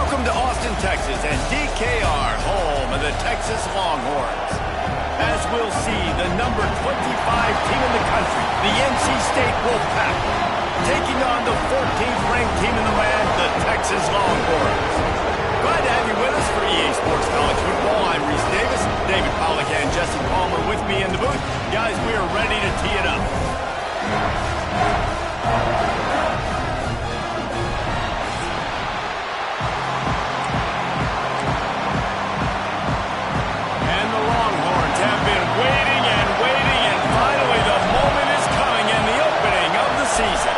Welcome to Austin, Texas, and DKR, home of the Texas Longhorns. As we'll see, the number 25 team in the country, the NC State Wolfpack, taking on the 14th ranked team in the land, the Texas Longhorns. Glad to have you with us for EA Sports College Football. I'm Reese Davis, David Pollack and Jesse Palmer with me in the booth. Guys, we are ready to tee it up. And the Longhorns have been waiting, and finally the moment is coming in the opening of the season.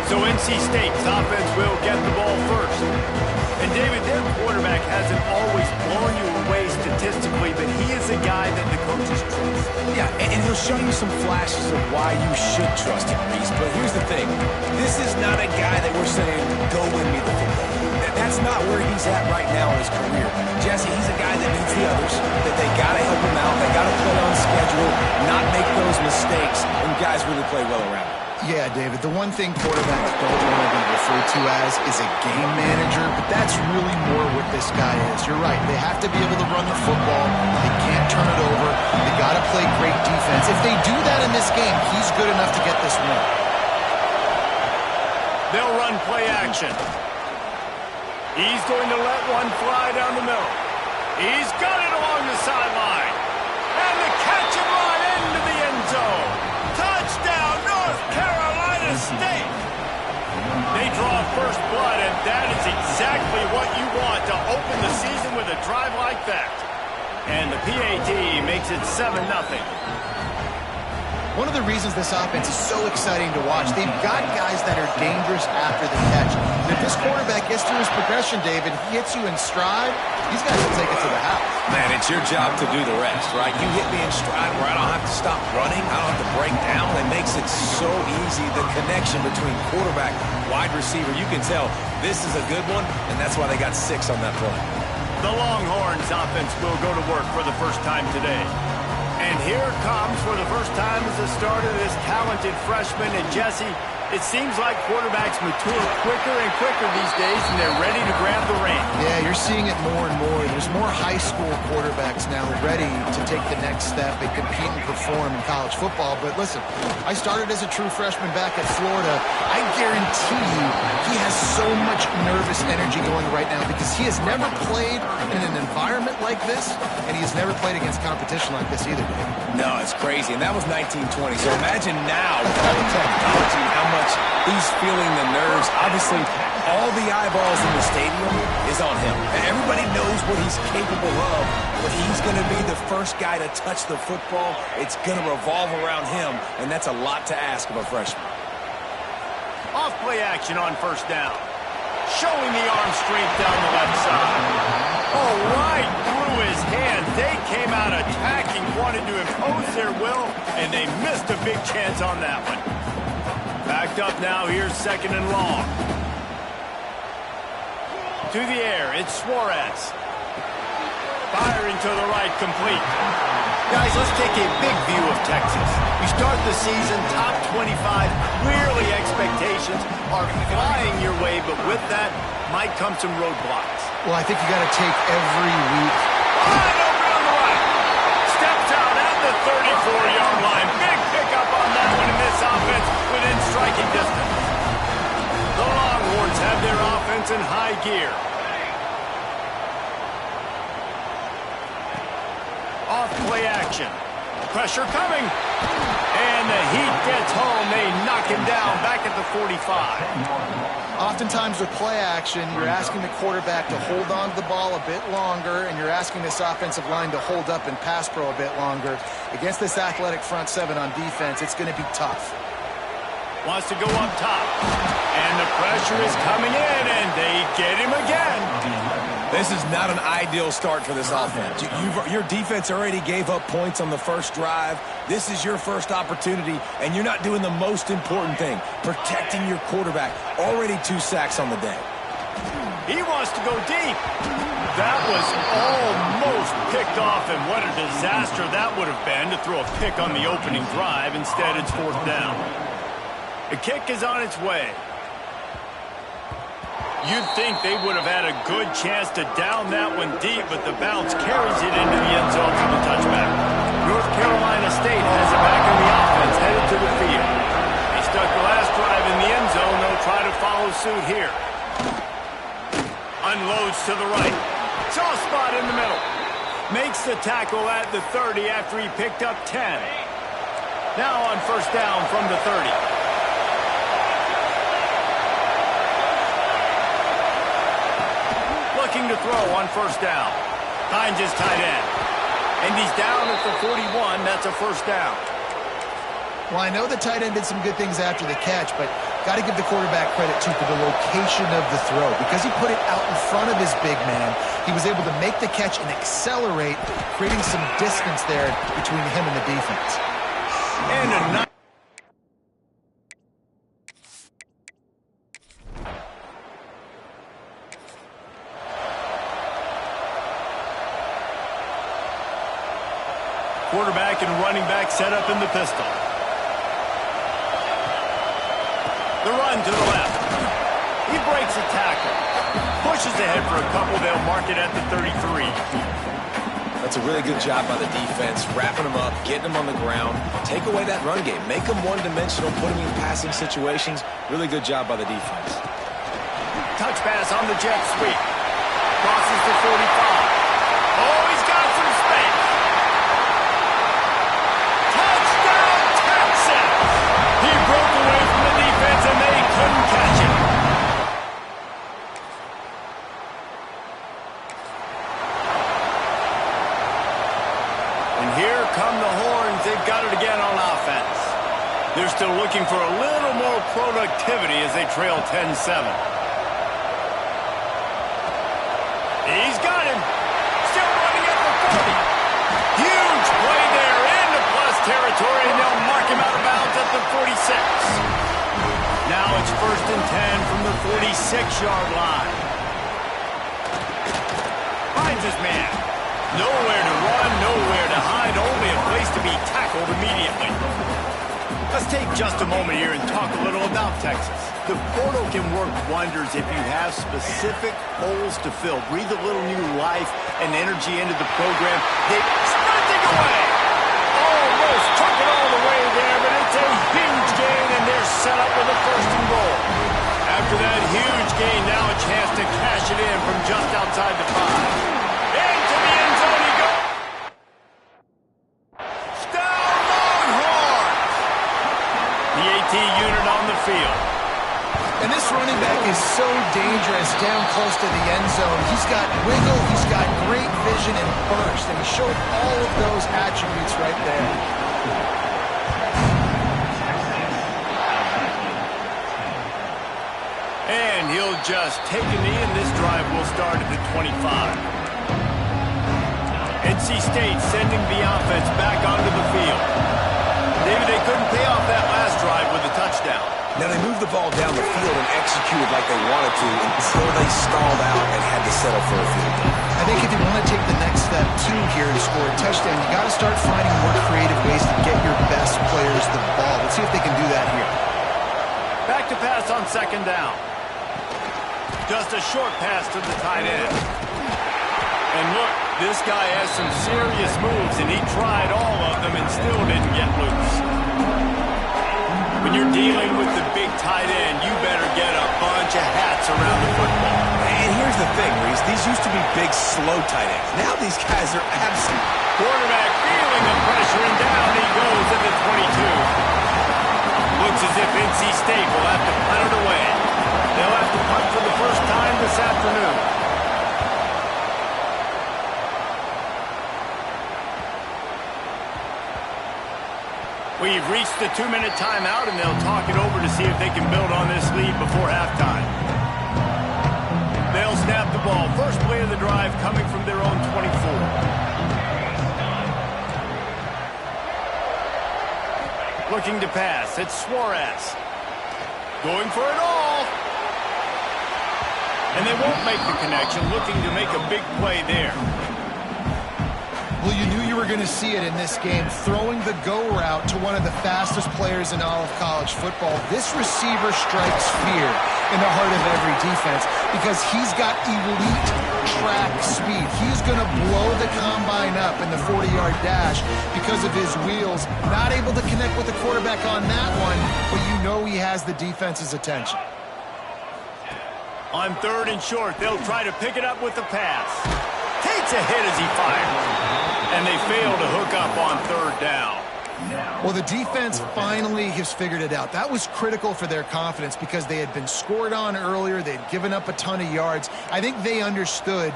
So NC State's offense will get the ball first. And David, their quarterback hasn't always blown you away statistically, but he is a guy that the coaches trust. Yeah, and he'll show you some flashes of why you should trust him, Reese. But here's the thing. This is not a guy that we're saying, go win me the football. That's not where he's at right now in his career. Jesse, he's a guy that needs the others, that they got to help him out. They got to play on schedule, not make those mistakes, and guys really play well around him. Yeah, David, the one thing quarterbacks don't want to be referred to as is a game manager, but that's really more what this guy is. You're right. They have to be able to run the football. They can't turn it over. They got to play great defense. If they do that in this game, he's good enough to get this win. They'll run play action. He's going to let one fly down the middle. He's got it along the sideline. And the catch and run into the end zone. Touchdown, North Carolina State. They draw first blood, and that is exactly what you want to open the season with a drive like that. And the PAT makes it 7-0. One of the reasons this offense is so exciting to watch, they've got guys that are dangerous after the catch. And if this quarterback gets through his progression, David, he hits you in stride, these guys will take it to the house. Man, it's your job to do the rest, right? You hit me in stride where I don't have to stop running, I don't have to break down. It makes it so easy, the connection between quarterback, wide receiver. You can tell this is a good one, and that's why they got 6 on that play. The Longhorns offense will go to work for the first time today. And here comes, for the first time as a starter, this talented freshman. And Jesse, it seems like quarterbacks mature quicker and quicker these days, and they're ready to grab the reins. Yeah, you're seeing it more and more. There's more high school quarterbacks now ready to take the next step and compete and perform in college football. But listen, I started as a true freshman back at Florida. I guarantee you he has so much nervous energy going right now because he has never played in an environment like this, and he has never played against competition like this either. No, it's crazy, and that was 1920. So imagine now with all the technology, how much he's feeling the nerves. Obviously, all the eyeballs in the stadium is on him. Everybody knows what he's capable of, but he's going to be the first guy to touch the football. It's going to revolve around him, and that's a lot to ask of a freshman. Off play action on first down. Showing the arm strength down the left side. Oh, right through his hand. They came out attacking, wanted to impose their will, and they missed a big chance on that one. Backed up now, here's 2nd and long. To the air, it's Suarez. Firing to the right, complete. Guys, let's take a big view of Texas. You start the season top 25. Clearly expectations are flying your way, but with that might come some roadblocks. Well, I think you got to take every week. Wide open on the right. Steps out at the 34-yard line. Big pickup on that one, and this offense within striking distance. The Longhorns have their offense in high gear. Off play action. Pressure coming. And the heat gets home. They knock him down back at the 45. Oftentimes with play action, you're asking the quarterback to hold on to the ball a bit longer, and you're asking this offensive line to hold up in pass pro a bit longer. Against this athletic front 7 on defense, it's going to be tough. Wants to go up top. And the pressure is coming in, and they get him again. This is not an ideal start for this offense. Your defense already gave up points on the first drive. This is your first opportunity, and you're not doing the most important thing, protecting your quarterback. Already 2 sacks on the day. He wants to go deep. That was almost picked off, and what a disaster that would have been to throw a pick on the opening drive. Instead, it's 4th down. The kick is on its way. You'd think they would have had a good chance to down that one deep, but the bounce carries it into the end zone for the touchback. North Carolina State has it back in the offense, headed to the field. They stuck the last drive in the end zone. They'll try to follow suit here. Unloads to the right. Soft spot in the middle. Makes the tackle at the 30 after he picked up 10. Now on 1st down from the 30. Looking to throw on 1st down. Finds his tight end. And he's down at the 41. That's a 1st down. Well, I know the tight end did some good things after the catch, but got to give the quarterback credit, too, for the location of the throw. Because he put it out in front of his big man, he was able to make the catch and accelerate, creating some distance there between him and the defense. And a nice... Quarterback and running back set up in the pistol. The run to the left. He breaks a tackle. Pushes ahead for a couple. They'll mark it at the 33. That's a really good job by the defense, wrapping them up, getting them on the ground. Take away that run game. Make them one-dimensional, put them in passing situations. Really good job by the defense. Touch pass on the jet sweep. Crosses the 45. Oh, he's got some space. Touchdown, Texas! He broke away from the defense and they couldn't catch him. And here come the horns. They've got it again on offense. They're still looking for a little more productivity as they trail 10-7. He's got him. Still running at the 40. Huge play there into plus territory, and they'll mark him out of bounds at the 46. Now it's 1st and 10 from the 46-yard line. Finds his man. Nowhere to run, nowhere to hide, only a place to be tackled immediately. Let's take just a moment here and talk a little about Texas. The portal can work wonders if you have specific holes to fill. Breathe a little new life and energy into the program. They're sprinting away. Almost took it all the way there, but it's a huge gain, and they're set up with a 1st and goal. After that huge gain, now a chance to cash it in from just outside the 5. Into the end zone he goes. Down Longhorns. The AT unit on the field. And this running back is so dangerous down close to the end zone. He's got wiggle, he's got great vision and burst, and he showed all of those attributes right there. And he'll just take a knee, and this drive will start at the 25. NC State sending the offense back onto the field. David, they couldn't pay off that last drive with a touchdown. Now they moved the ball down the field and executed like they wanted to until they stalled out and had to settle for a field goal. I think if you want to take the next step, too, here to score a touchdown, you got to start finding more creative ways to get your best players the ball. Let's see if they can do that here. Back to pass on 2nd down. Just a short pass to the tight end. And look, this guy has some serious moves, and he tried all of them and still didn't get loose. When you're dealing with the big tight end, you better get a bunch of hats around the football. And here's the thing, Reese. These used to be big, slow tight ends. Now these guys are absolute. Quarterback feeling the pressure, and down he goes at the 22. Looks as if NC State will have to punt it away. They'll have to punt for the first time this afternoon. We've reached the 2-minute timeout, and they'll talk it over to see if they can build on this lead before halftime. They'll snap the ball. First play of the drive coming from their own 24. Looking to pass. It's Suarez. Going for it all. And they won't make the connection, looking to make a big play there. Well, you knew you were going to see it in this game, throwing the go route to one of the fastest players in all of college football. This receiver strikes fear in the heart of every defense because he's got elite track speed. He's going to blow the combine up in the 40-yard dash because of his wheels. Not able to connect with the quarterback on that one, but you know he has the defense's attention. On 3rd and short, they'll try to pick it up with the pass. Takes a hit as he fires. And they fail to hook up on 3rd down. Well, the defense finally has figured it out. That was critical for their confidence because they had been scored on earlier. They'd given up a ton of yards. I think they understood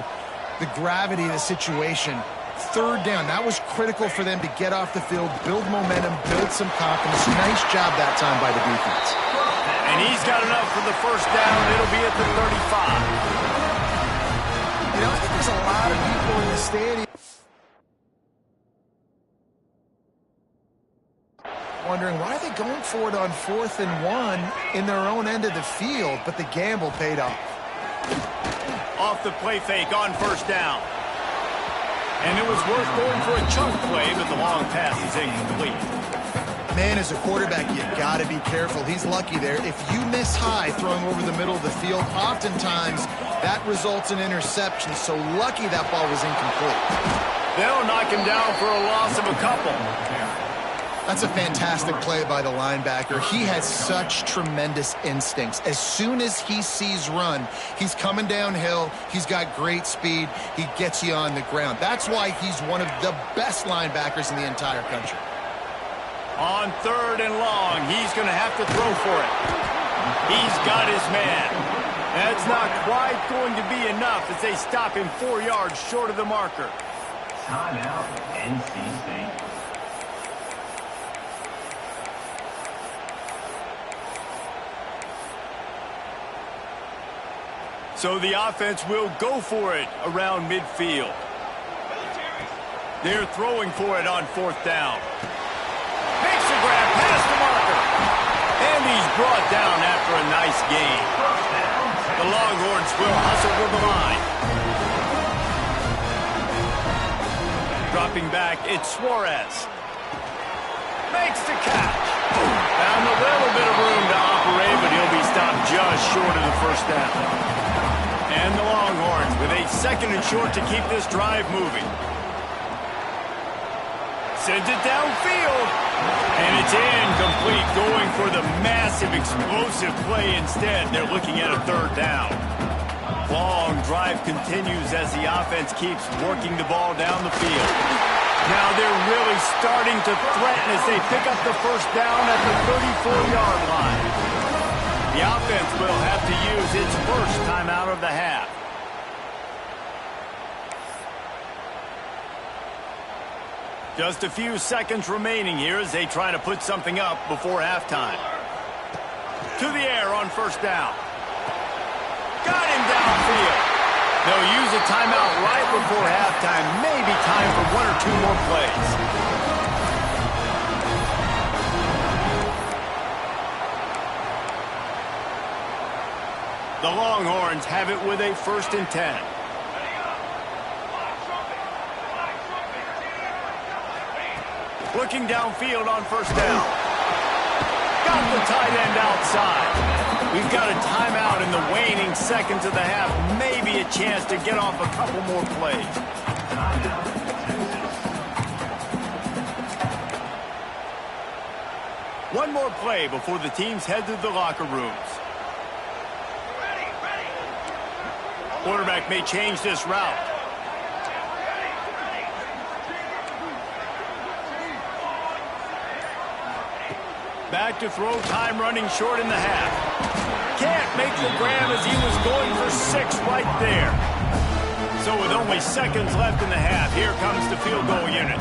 the gravity of the situation. 3rd down, that was critical for them to get off the field, build momentum, build some confidence. Nice job that time by the defense. And he's got enough for the 1st down. It'll be at the 35. You know, I think there's a lot of people in the stadium wondering why are they going for it on 4th and 1 in their own end of the field, but the gamble paid off. Off the play fake on 1st down. And it was worth going for a chunk play, but the long pass is incomplete. Man, as a quarterback, you got to be careful. He's lucky there. If you miss high throwing over the middle of the field, oftentimes that results in interceptions. So lucky that ball was incomplete. They'll knock him down for a loss of a couple. That's a fantastic play by the linebacker. He has such tremendous instincts. As soon as he sees run, he's coming downhill. He's got great speed. He gets you on the ground. That's why he's one of the best linebackers in the entire country. On 3rd and long, he's going to have to throw for it. He's got his man. That's not quite going to be enough as they stop him 4 yards short of the marker. Timeout, NC State. So the offense will go for it around midfield. They're throwing for it on 4th down. Makes the grab past the marker. And he's brought down after a nice gain. The Longhorns will hustle to the line. Dropping back, it's Suarez. Makes the catch. Found a little bit of room to operate, but he'll be stopped just short of the 1st down. And the Longhorns with a 2nd and short to keep this drive moving. Sends it downfield. And it's incomplete, going for the massive explosive play instead. They're looking at a 3rd down. Long drive continues as the offense keeps working the ball down the field. Now they're really starting to threaten as they pick up the 1st down at the 34-yard line. The offense will have to use its 1st timeout of the half. Just a few seconds remaining here as they try to put something up before halftime. To the air on 1st down. Got him downfield. They'll use a timeout right before halftime. Maybe time for 1 or 2 more plays. The Longhorns have it with a 1st and 10. Looking downfield on 1st down. Got the tight end outside. We've got a timeout in the waning seconds of the half. Maybe a chance to get off a couple more plays. One more play before the teams head to the locker rooms. Quarterback may change this route. Back to throw, time running short in the half. Can't make the grab as he was going for 6 right there. So with only seconds left in the half, here comes the field goal unit.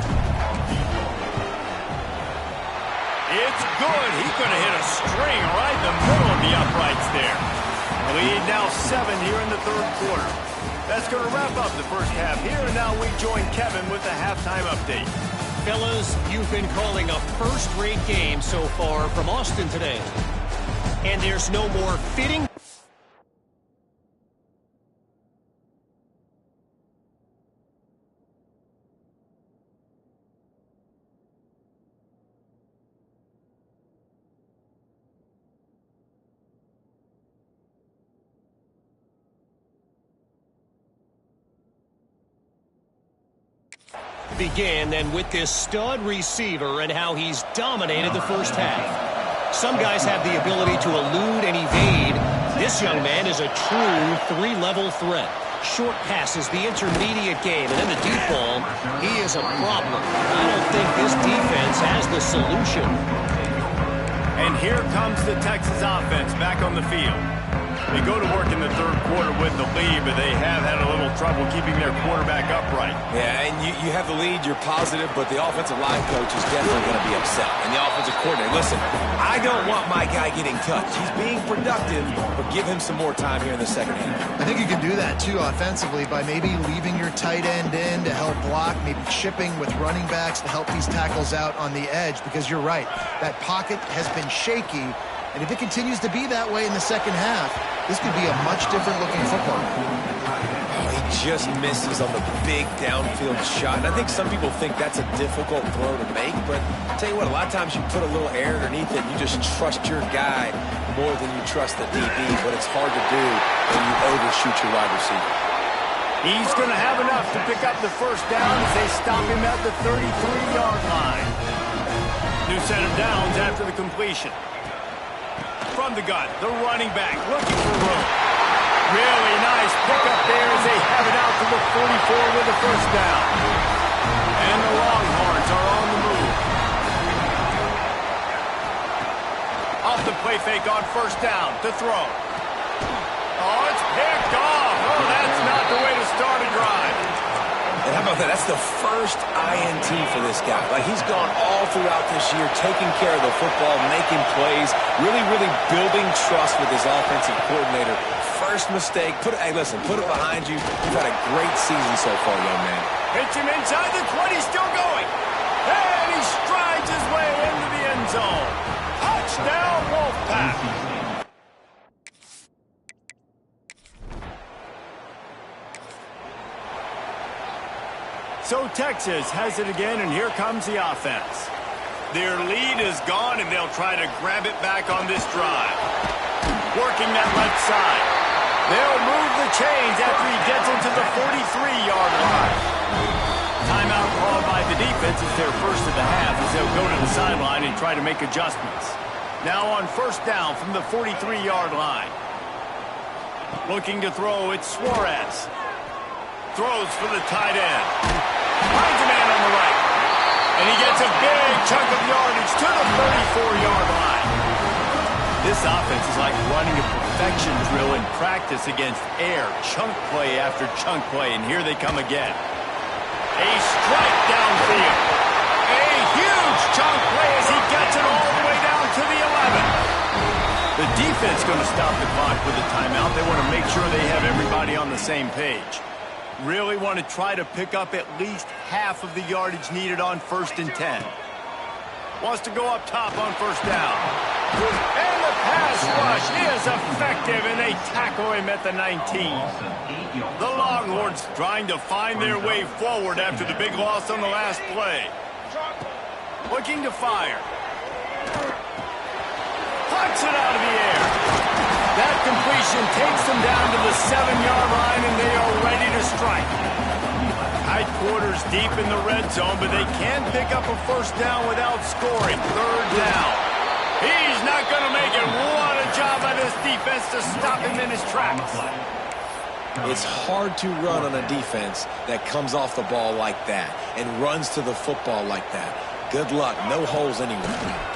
It's good. He could have hit a string right in the middle of the uprights there. Lead now 7 here in the 3rd quarter. That's going to wrap up the 1st half here, and now we join Kevin with the halftime update. Fellas, you've been calling a first-rate game so far from Austin today. And there's no more fitting begin then with this stud receiver and how he's dominated the first half. Some guys have the ability to elude and evade. This young man is a true three-level threat. Short passes, the intermediate game, and then the deep ball. He is a problem. I don't think this defense has the solution. And here comes the Texas offense back on the field. They go to work in the third quarter with the lead, but they have had a little trouble keeping their quarterback upright. Yeah, and you have the lead, you're positive, but the offensive line coach is definitely going to be upset. And the offensive coordinator, listen, I don't want my guy getting touched. He's being productive, but give him some more time here in the second half. I think you can do that, too, offensively, by maybe leaving your tight end in to help block, maybe chipping with running backs to help these tackles out on the edge, because you're right. That pocket has been shaky, and if it continues to be that way in the second half, this could be a much different looking football. Oh, he just misses on the big downfield shot. And I think some people think that's a difficult throw to make, but I'll tell you what, a lot of times you put a little air underneath it and you just trust your guy more than you trust the DB, but it's hard to do when you overshoot your wide receiver. He's going to have enough to pick up the first down as they stop him at the 33-yard line. New set of downs after the completion. From the gun, the running back looking for room. Really nice pickup there as they have it out to the 44 with the first down. And the Longhorns are on the move. Off the play fake on first down to throw. Oh, it's picked off. Oh, that's not the way to start a drive. And how about that? That's the first INT for this guy. Like, he's gone all throughout this year, taking care of the football, making plays, really building trust with his offensive coordinator. First mistake. Hey, listen, put it behind you. You've had a great season so far, young man. Hits him inside the 20, still going. And he strides his way into the end zone. Touchdown, Wolfpack. So Texas has it again, and here comes the offense. Their lead is gone, and they'll try to grab it back on this drive. Working that left side. They'll move the chains after he gets into the 43-yard line. Timeout called by the defense is their first of the half as they'll go to the sideline and try to make adjustments. Now on first down from the 43-yard line. Looking to throw, it's Suarez. Throws for the tight end. Finds a man on the right. And he gets a big chunk of yardage to the 34-yard line. This offense is like running a perfection drill in practice against air. Chunk play after chunk play, and here they come again. A strike downfield. A huge chunk play as he gets it all the way down to the 11. The defense going to stop the clock with a timeout. They want to make sure they have everybody on the same page. Really want to try to pick up at least half of the yardage needed on 1st and 10. Wants to go up top on first down. And the pass rush is effective, and they tackle him at the 19. The Longhorns trying to find their way forward after the big loss on the last play. Looking to fire. Puts it out of the air. That completion takes them down to the 7-yard line, and they are ready to strike. Tight quarters deep in the red zone, but they can pick up a first down without scoring. Third down. He's not going to make it. What a job by this defense to stop him in his tracks. It's hard to run on a defense that comes off the ball like that and runs to the football like that. Good luck. No holes anywhere.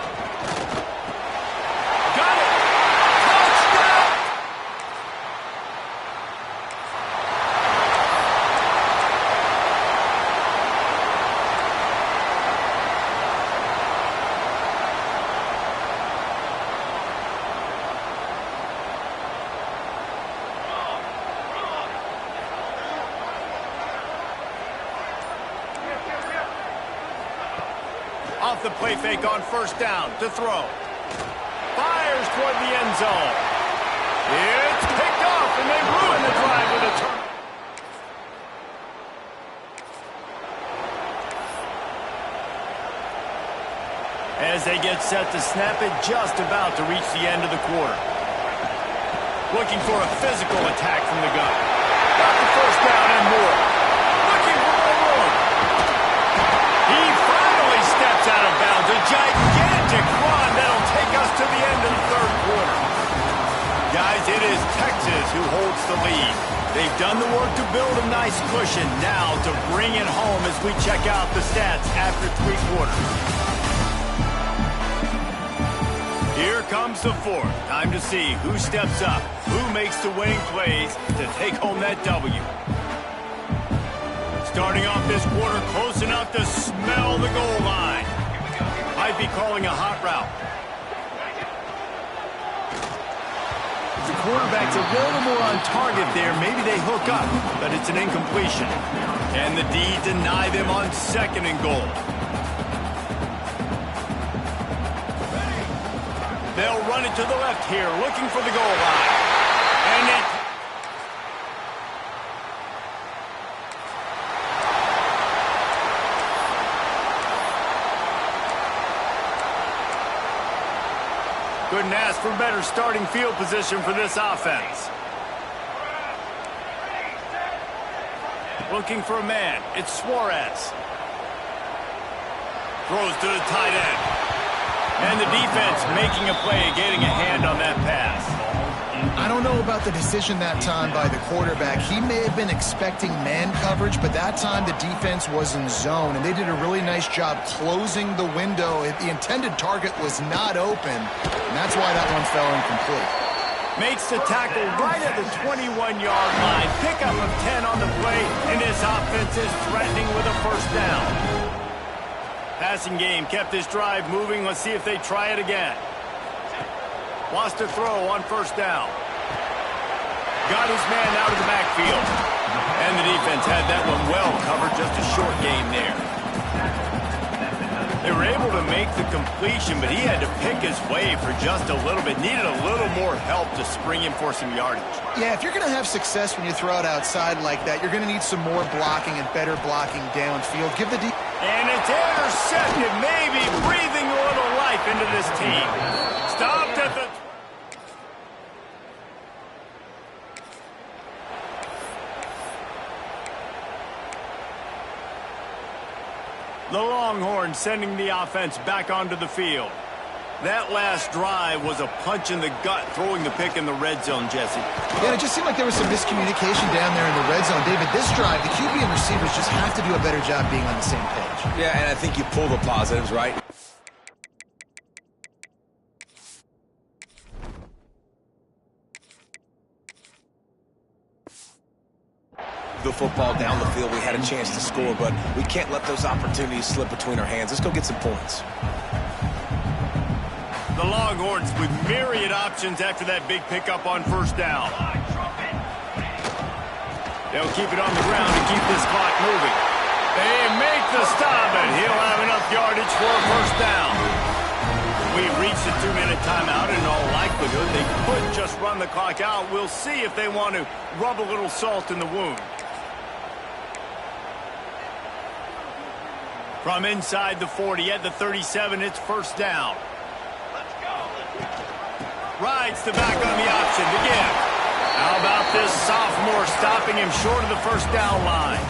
Off the play fake on first down to throw. Fires toward the end zone. It's picked off, and they ruin the drive with a turn. As they get set to snap it, just about to reach the end of the quarter. Looking for a physical attack from the gun. Got the first down and more. Looking for more room. the lead. They've done the work to build a nice cushion. Now to bring it home as we check out the stats after 3 quarters. Here comes the fourth. Time to see who steps up, who makes the winning plays to take home that W. Starting off this quarter close enough to smell the goal line. Might be calling a hot route. The quarterback's a little more on target there. Maybe they hook up, but it's an incompletion. And the D deny them on 2nd and goal. They'll run it to the left here, looking for the goal line. And it... Couldn't ask for better starting field position for this offense. Looking for a man. It's Suarez. Throws to the tight end. And the defense making a play, getting a hand on that pass. I don't know about the decision that time by the quarterback. He may have been expecting man coverage, but that time the defense was in zone, and they did a really nice job closing the window. The intended target was not open, and that's why that one fell incomplete. Makes the tackle right at the 21-yard line. Pickup of 10 on the play, and this offense is threatening with a first down. Passing game kept this drive moving. Let's see if they try it again. Wants to throw on first down. Got his man out of the backfield. And the defense had that one well covered. Just a short game there. They were able to make the completion, but he had to pick his way for just a little bit. Needed a little more help to spring him for some yardage. Yeah, if you're going to have success when you throw it outside like that, you're going to need some more blocking and better blocking downfield. Give the And it's intercepted, maybe breathing a little life into this team. Stopped at the... The Longhorns sending the offense back onto the field. That last drive was a punch in the gut, throwing the pick in the red zone, Jesse. Yeah, it just seemed like there was some miscommunication down there in the red zone. David, this drive, the QB and receivers just have to do a better job being on the same page. Yeah, and I think you pull the positives, right? The football down the field, we had a chance to score, but we can't let those opportunities slip between our hands. Let's go get some points. The Longhorns with myriad options after that big pickup on first down. They'll keep it on the ground to keep this clock moving. They make the stop, and he'll have enough yardage for a first down. We've reached the 2-minute timeout, and in all likelihood, they could just run the clock out. We'll see if they want to rub a little salt in the wound. From inside the 40 at the 37, it's first down. Rides the back on the option to give. How about this sophomore stopping him short of the first down line?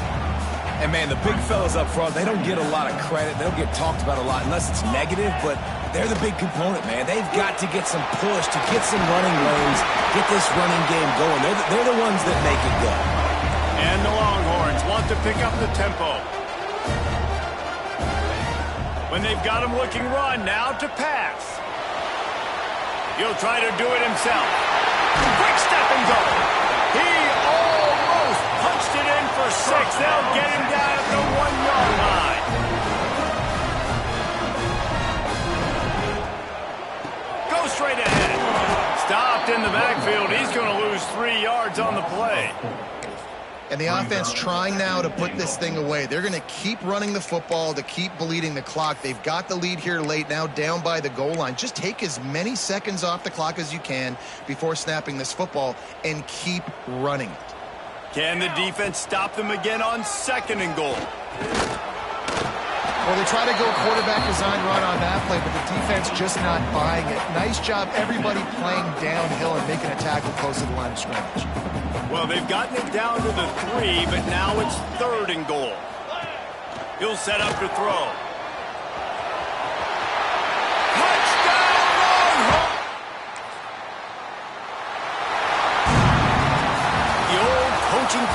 And, man, the big fellas up front, they don't get a lot of credit. They don't get talked about a lot unless it's negative, but they're the big component, man. They've got to get some push, to get some running lanes, get this running game going. They're the ones that make it go. And the Longhorns want to pick up the tempo. When they've got him looking run, now to pass. He'll try to do it himself. Quick step and go. He almost punched it in for 6. They'll get him down at the 1-yard line. Go straight ahead. Stopped in the backfield. He's going to lose 3 yards on the play. And the offense trying now to put this thing away. They're going to keep running the football to keep bleeding the clock. They've got the lead here late, now down by the goal line. Just take as many seconds off the clock as you can before snapping this football and keep running it. Can the defense stop them again on 2nd and goal? Well, they try to go quarterback design run on that play, but the defense just not buying it. Nice job, everybody playing downhill and making a tackle close to the line of scrimmage. Well, they've gotten it down to the 3, but now it's 3rd and goal. He'll set up to throw. Touchdown, Longhorns!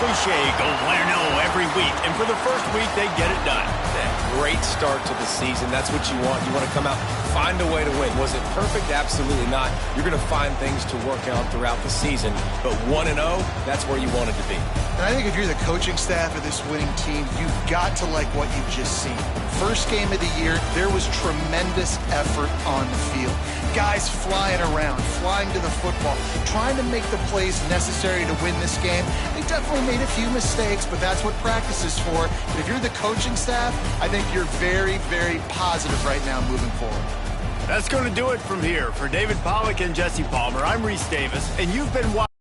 cliche, go bueno every week. And for the first week, they get it done. Great start to the season. That's what you want. You want to come out, find a way to win. Was it perfect? Absolutely not. You're going to find things to work on throughout the season. But 1-0, that's where you wanted to be. And I think if you're the coaching staff of this winning team, you've got to like what you've just seen. First game of the year, there was tremendous effort on the field. Guys flying around, flying to the football, trying to make the plays necessary to win this game. They definitely made a few mistakes, but that's what practice is for. But if you're the coaching staff, I think you're very, very positive right now moving forward. That's going to do it from here. For David Pollack and Jesse Palmer, I'm Reese Davis, and you've been watching.